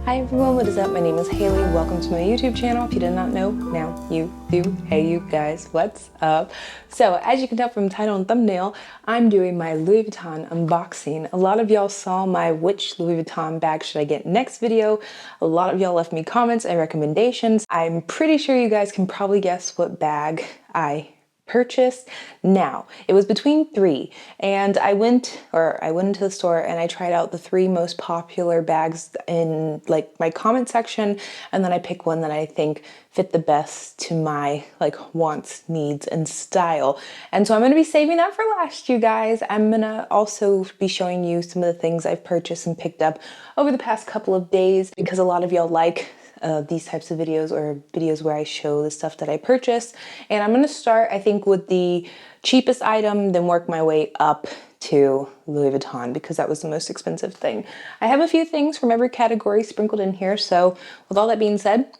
Hi everyone, what is up? My name is Haley. Welcome to my YouTube channel. If you did not know, now you do. Hey you guys, what's up? So as you can tell from title and thumbnail, I'm doing my Louis Vuitton unboxing. A lot of y'all saw my which Louis Vuitton bag should I get next video. A lot of y'all left me comments and recommendations. I'm pretty sure you guys can probably guess what bag I purchased. Now, it was between three, and I went into the store and I tried out the three most popular bags in like my comment section, and then I picked one that I think fit the best to my like wants, needs, and style. And so I'm gonna be saving that for last, you guys. I'm gonna also be showing you some of the things I've purchased and picked up over the past couple of days because a lot of y'all like these types of videos or videos where I show the stuff that I purchased. And I'm gonna start, I think, with the cheapest item, then work my way up to Louis Vuitton because that was the most expensive thing. I have a few things from every category sprinkled in here. So with all that being said,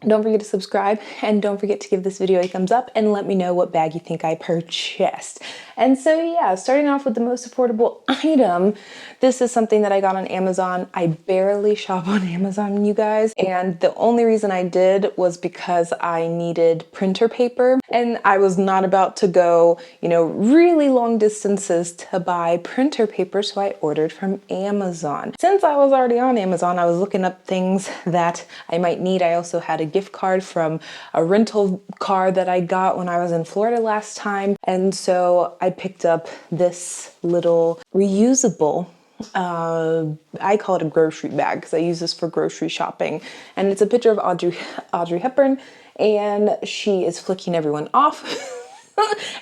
don't forget to subscribe and don't forget to give this video a thumbs up and let me know what bag you think I purchased. And so yeah, starting off with the most affordable item, this is something that I got on Amazon. I barely shop on Amazon, you guys. And the only reason I did was because I needed printer paper and I was not about to go, you know, really long distances to buy printer paper. So I ordered from Amazon. Since I was already on Amazon, I was looking up things that I might need. I also had a gift card from a rental car that I got when I was in Florida last time. And so I picked up this little reusable, I call it a grocery bag because I use this for grocery shopping. And it's a picture of Audrey Hepburn, and she is flicking everyone off.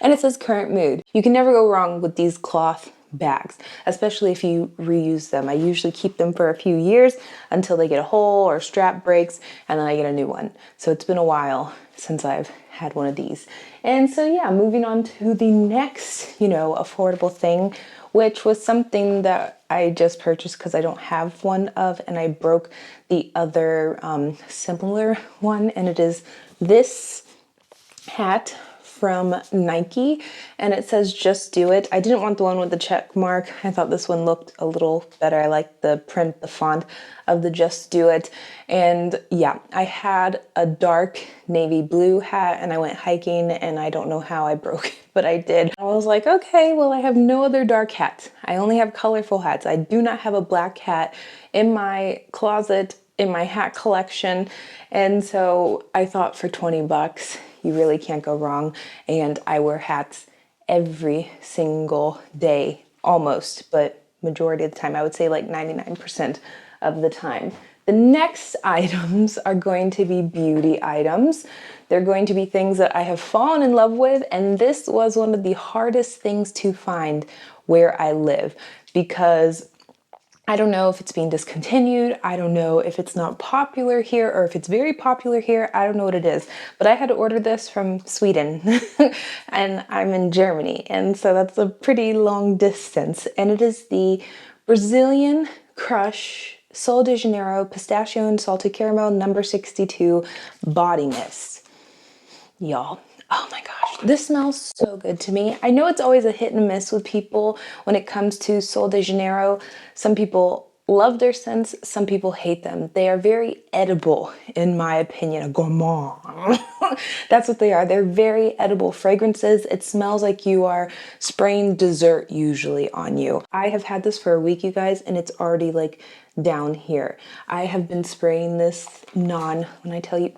And it says current mood. You can never go wrong with these cloth bags, especially if you reuse them. I usually keep them for a few years until they get a hole or strap breaks, and then I get a new one. So it's been a while since I've had one of these. And so yeah, moving on to the next, you know, affordable thing, which was something that I just purchased because I don't have one of, and I broke the other similar one, and it is this hat from Nike, and it says just do it. I didn't want the one with the check mark. I thought this one looked a little better. I like the print, the font of the just do it. And yeah, I had a dark navy blue hat and I went hiking and I don't know how I broke it, but I did. I was like, okay, well, I have no other dark hats. I only have colorful hats. I do not have a black hat in my closet, in my hat collection. And so I thought for 20 bucks, you really can't go wrong. And I wear hats every single day, almost, but majority of the time, I would say like 99% of the time. The next items are going to be beauty items. They're going to be things that I have fallen in love with. And this was one of the hardest things to find where I live because I don't know if it's being discontinued. I don't know if it's not popular here or if it's very popular here. I don't know what it is, but I had to order this from Sweden and I'm in Germany. And so that's a pretty long distance. And it is the Brazilian Crush Sol de Janeiro Pistachio and Salted Caramel number 62 Body Mist. Y'all. Oh my gosh, this smells so good to me. I know it's always a hit and miss with people when it comes to Sol de Janeiro. Some people love their scents, some people hate them. They are very edible, in my opinion, a gourmand. That's what they are. They're very edible fragrances. It smells like you are spraying dessert usually on you. I have had this for a week, you guys, and it's already like down here. I have been spraying this when I tell you,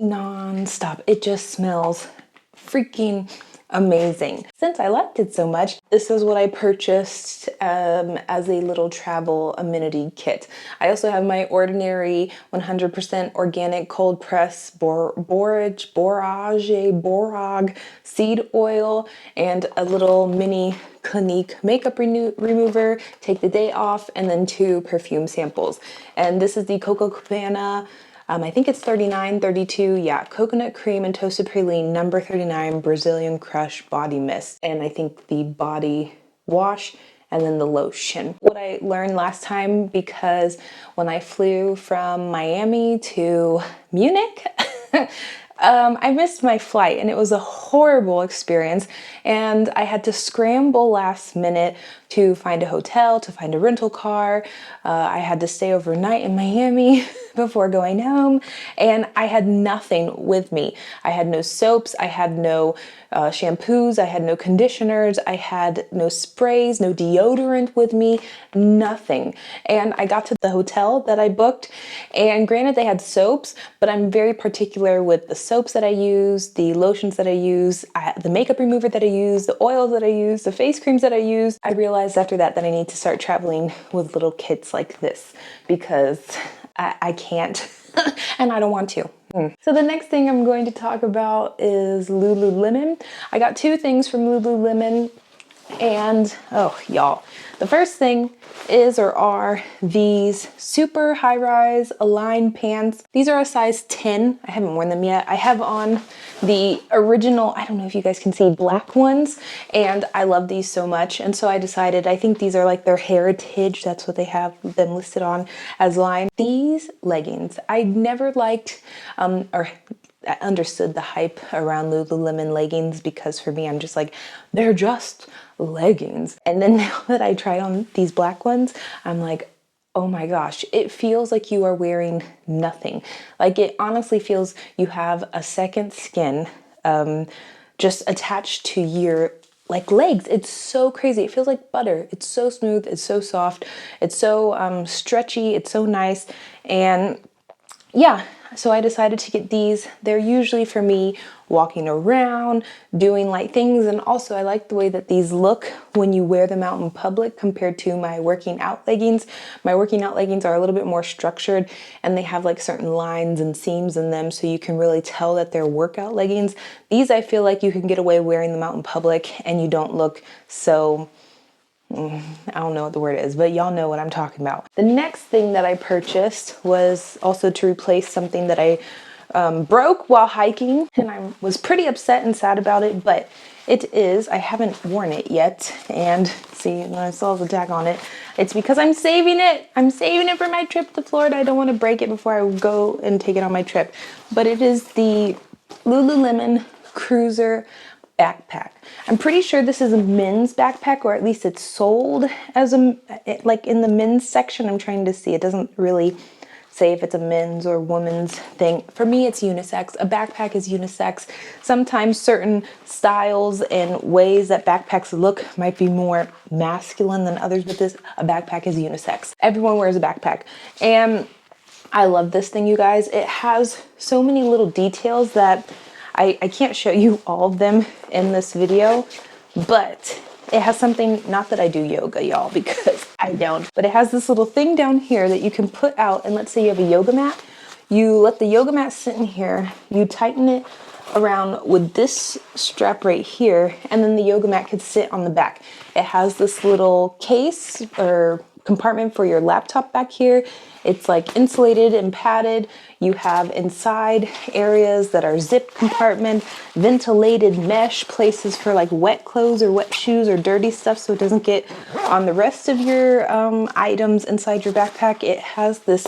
non-stop. It just smells freaking amazing. Since I liked it so much, this is what I purchased as a little travel amenity kit. I also have my ordinary 100% organic cold press borage seed oil and a little mini Clinique makeup remover, take the day off, and then 2 perfume samples. And this is the Coco Cabana, I think it's 3932, yeah, coconut cream and toasted praline number 39 Brazilian Crush body mist. And I think the body wash and then the lotion. What I learned last time, because when I flew from Miami to Munich, I missed my flight and it was a horrible experience, and I had to scramble last minute to find a hotel, to find a rental car. I had to stay overnight in Miami before going home, and I had nothing with me. I had no soaps, I had no shampoos, I had no conditioners, I had no sprays, no deodorant with me, nothing. And I got to the hotel that I booked, and granted they had soaps, but I'm very particular with the soaps that I use, the lotions that I use, the makeup remover that I use, the oils that I use, the face creams that I use. I realized after that I need to start traveling with little kits like this because I can't and I don't want to. So the next thing I'm going to talk about is Lululemon. I got two things from Lululemon, and oh y'all, the first thing are these super high-rise Align pants. These are a size 10. I haven't worn them yet. I have on the original, I don't know if you guys can see, black ones, and I love these so much, and so I decided, I think these are like their heritage, that's what they have them listed on as line. These leggings, I never liked or I understood the hype around Lululemon leggings, because for me, I'm just like, they're just leggings. And then now that I tried on these black ones, I'm like, oh my gosh, it feels like you are wearing nothing. Like, it honestly feels you have a second skin just attached to your like legs. It's so crazy. It feels like butter. It's so smooth. It's so soft. It's so stretchy. It's so nice. And yeah, so I decided to get these. They're usually for me walking around, doing light things, and also I like the way that these look when you wear them out in public compared to my working out leggings. My working out leggings are a little bit more structured, and they have like certain lines and seams in them, so you can really tell that they're workout leggings. These, I feel like you can get away wearing them out in public and you don't look so, I don't know what the word is, but y'all know what I'm talking about. The next thing that I purchased was also to replace something that I broke while hiking, and I was pretty upset and sad about it, but I haven't worn it yet, and see, I still have the tag on it. It's because I'm saving it. I'm saving it for my trip to Florida. I don't want to break it before I go and take it on my trip, but it is the Lululemon Cruiser backpack. I'm pretty sure this is a men's backpack, or at least it's sold as like in the men's section. I'm trying to see. It doesn't really say if it's a men's or women's thing. For me, it's unisex. A backpack is unisex. Sometimes certain styles and ways that backpacks look might be more masculine than others, but a backpack is unisex. Everyone wears a backpack. And I love this thing, you guys. It has so many little details that I can't show you all of them in this video, but it has something, not that I do yoga, y'all, because I don't, but it has this little thing down here that you can put out, and let's say you have a yoga mat. You let the yoga mat sit in here, you tighten it around with this strap right here, and then the yoga mat could sit on the back. It has this little case or compartment for your laptop back here. It's like insulated and padded. You have inside areas that are zip compartment, ventilated mesh places for like wet clothes or wet shoes or dirty stuff so it doesn't get on the rest of your items inside your backpack. It has this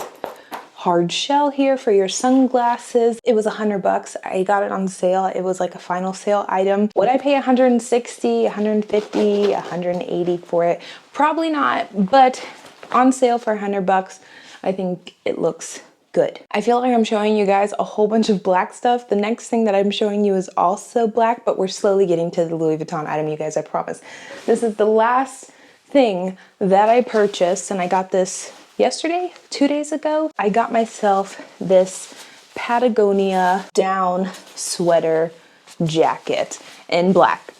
hard shell here for your sunglasses. It was $100. I got it on sale. It was like a final sale item. Would I pay $160, $150, $180 for it? Probably not, but on sale for $100, I think it looks good. I feel like I'm showing you guys a whole bunch of black stuff. The next thing that I'm showing you is also black, but we're slowly getting to the Louis Vuitton item, you guys, I promise. This is the last thing that I purchased, and I got this yesterday, 2 days ago. I got myself this Patagonia down sweater jacket in black.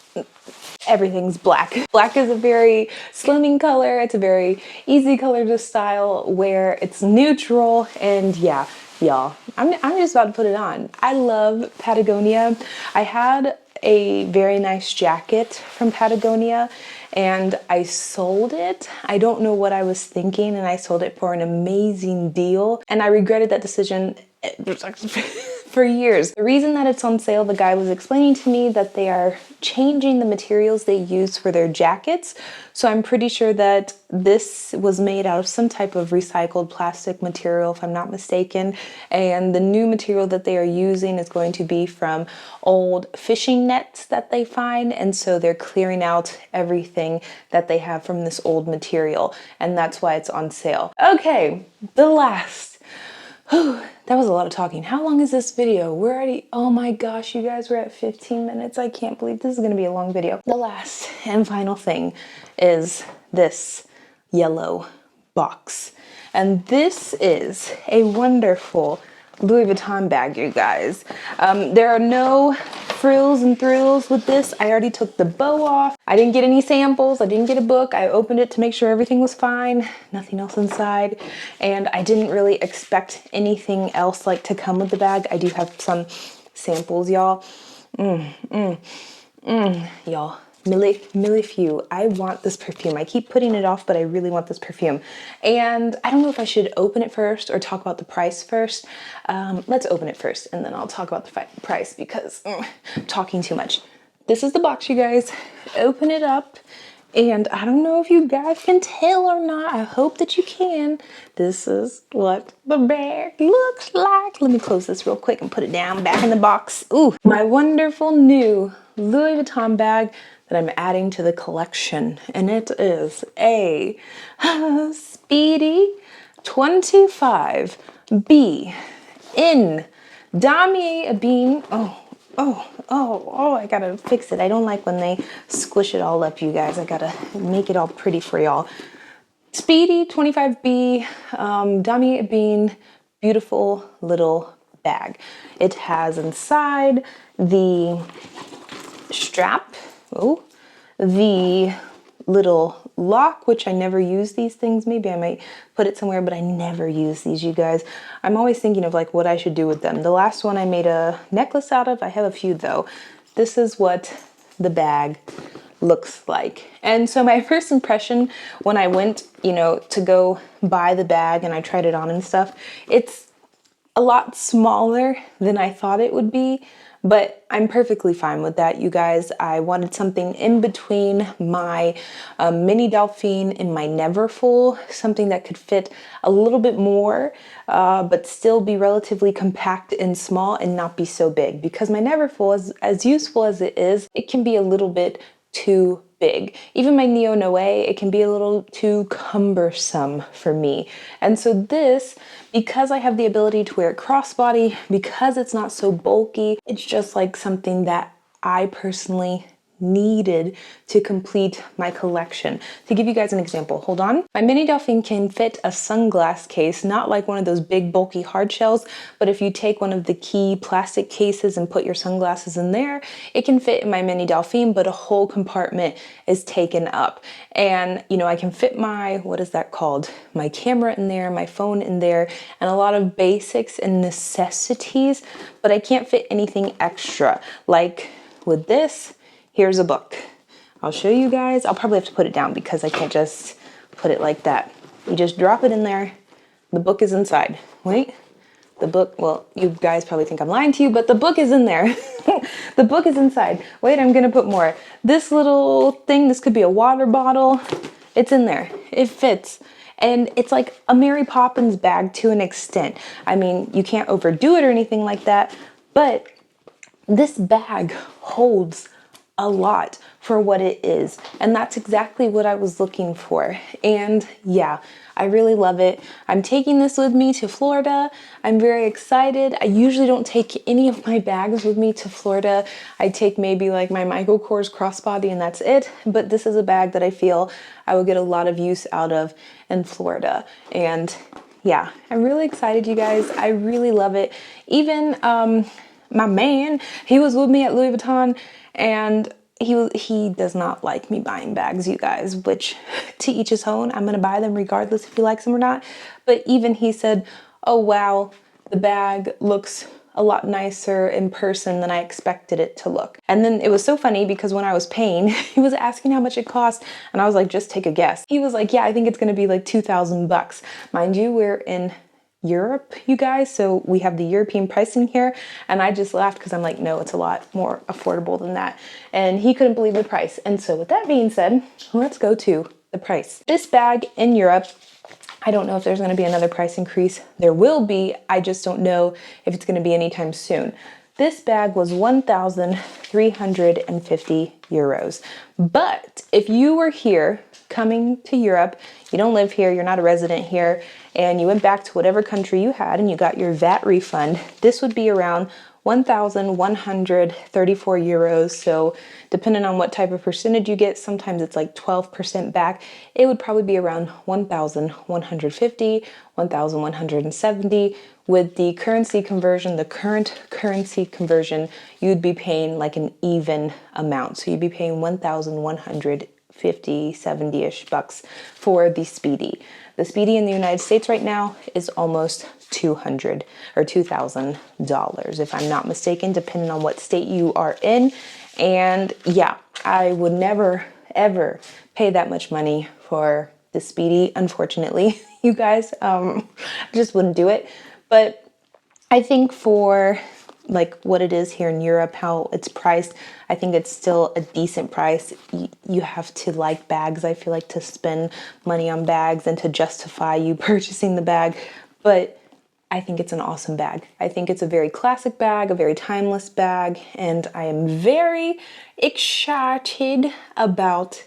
Everything's black. Black is a very slimming color. It's a very easy color to style, where it's neutral, and yeah, y'all, I'm just about to put it on. I love Patagonia. I had a very nice jacket from Patagonia and I sold it. I don't know what I was thinking, and I sold it for an amazing deal, and I regretted that decision for years. The reason that it's on sale, the guy was explaining to me that they are changing the materials they use for their jackets. So I'm pretty sure that this was made out of some type of recycled plastic material, if I'm not mistaken. And the new material that they are using is going to be from old fishing nets that they find. And so they're clearing out everything that they have from this old material. And that's why it's on sale. Okay, the last. That was a lot of talking. How long is this video? We're already, oh my gosh, you guys, we're at 15 minutes. I can't believe this is gonna be a long video. The last and final thing is this yellow box. And this is a wonderful Louis Vuitton bag, you guys. There are no frills and thrills with this. I already took the bow off. I didn't get any samples. I didn't get a book. I opened it to make sure everything was fine. Nothing else inside. And I didn't really expect anything else like to come with the bag. I do have some samples, y'all. Y'all. Millefew. I want this perfume. I keep putting it off, but I really want this perfume. And I don't know if I should open it first or talk about the price first. Let's open it first and then I'll talk about the price because I'm talking too much. This is the box, you guys. Open it up. And I don't know if you guys can tell or not. I hope that you can. This is what the bag looks like. Let me close this real quick and put it down back in the box. Ooh, my wonderful new Louis Vuitton bag that I'm adding to the collection. And it is a Speedy 25B in Damier Ebene. Oh, I gotta fix it. I don't like when they squish it all up, you guys. I gotta make it all pretty for y'all. Speedy 25B, Damier Ebene, beautiful little bag. It has inside the strap, the little lock, which I never use these things. Maybe I might put it somewhere, but I never use these, you guys. I'm always thinking of like what I should do with them. The last one I made a necklace out of. I have a few though. This is what the bag looks like. And so my first impression when I went, to go buy the bag and I tried it on and stuff, it's a lot smaller than I thought it would be. But I'm perfectly fine with that, you guys. I wanted something in between my mini Delphine and my Neverfull, something that could fit a little bit more, but still be relatively compact and small and not be so big. Because my Neverfull, as useful as it is, it can be a little bit too big. Even my Neo Noe, it can be a little too cumbersome for me. And so this, because I have the ability to wear it crossbody, because it's not so bulky, it's just like something that I personally needed to complete my collection. To give you guys an example, hold on. My mini Delphine can fit a sunglass case, not like one of those big bulky hard shells, but if you take one of the key plastic cases and put your sunglasses in there, it can fit in my mini Delphine, but a whole compartment is taken up. And I can fit my, what is that called? My camera in there, my phone in there, and a lot of basics and necessities, but I can't fit anything extra. Like with this, here's a book. I'll show you guys. I'll probably have to put it down because I can't just put it like that. You just drop it in there. The book is inside. Wait, the book, well, you guys probably think I'm lying to you, but the book is in there. The book is inside. Wait, I'm gonna put more. This little thing, this could be a water bottle. It's in there. It fits. And it's like a Mary Poppins bag to an extent. I mean, you can't overdo it or anything like that, but this bag holds a lot for what it is. And that's exactly what I was looking for. And yeah, I really love it. I'm taking this with me to Florida. I'm very excited. I usually don't take any of my bags with me to Florida. I take maybe like my Michael Kors crossbody and that's it. But this is a bag that I feel I will get a lot of use out of in Florida. And yeah, I'm really excited, you guys. I really love it. Even my man, he was with me at Louis Vuitton, and he does not like me buying bags, you guys, which to each his own. I'm gonna buy them regardless if he likes them or not. But even he said, oh wow, the bag looks a lot nicer in person than I expected it to look. And then it was so funny because when I was paying, he was asking how much it cost, and I was like, just take a guess. He was like, yeah, I think it's gonna be like 2,000 bucks. Mind you, we're in Europe, you guys. So we have the European pricing here. And I just laughed because I'm like, no, it's a lot more affordable than that. And he couldn't believe the price. And so with that being said, let's go to the price. This bag in Europe, I don't know if there's going to be another price increase. There will be. I just don't know if it's going to be anytime soon. This bag was 1,350 euros. But if you were here coming to Europe, you don't live here, you're not a resident here, and you went back to whatever country you had and you got your VAT refund, this would be around 1,134 euros. So depending on what type of percentage you get, sometimes it's like 12% back. It would probably be around 1,150, 1,170. With the currency conversion, the current currency conversion, you'd be paying like an even amount. So you'd be paying 1,150, 70-ish bucks for the Speedy. The Speedy in the United States right now is almost $200 or $2,000, if I'm not mistaken, depending on what state you are in. And yeah, I would never, ever pay that much money for the Speedy, unfortunately, you guys. I just wouldn't do it. But I think for like what it is here in Europe, how it's priced, I think it's still a decent price. You have to like bags, I feel like, to spend money on bags and to justify you purchasing the bag. But I think it's an awesome bag. I think it's a very classic bag, a very timeless bag, and I am very excited about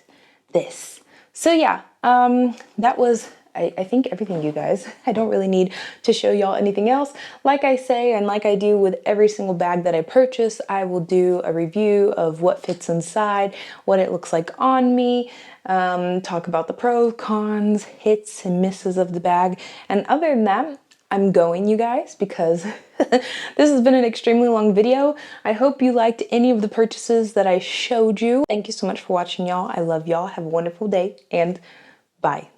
this. So yeah, that was I think everything, you guys. I don't really need to show y'all anything else. Like I say, and like I do with every single bag that I purchase, I will do a review of what fits inside, what it looks like on me, talk about the pros, cons, hits and misses of the bag. And other than that, I'm going, you guys, because this has been an extremely long video. I hope you liked any of the purchases that I showed you. Thank you so much for watching, y'all. I love y'all. Have a wonderful day, and bye.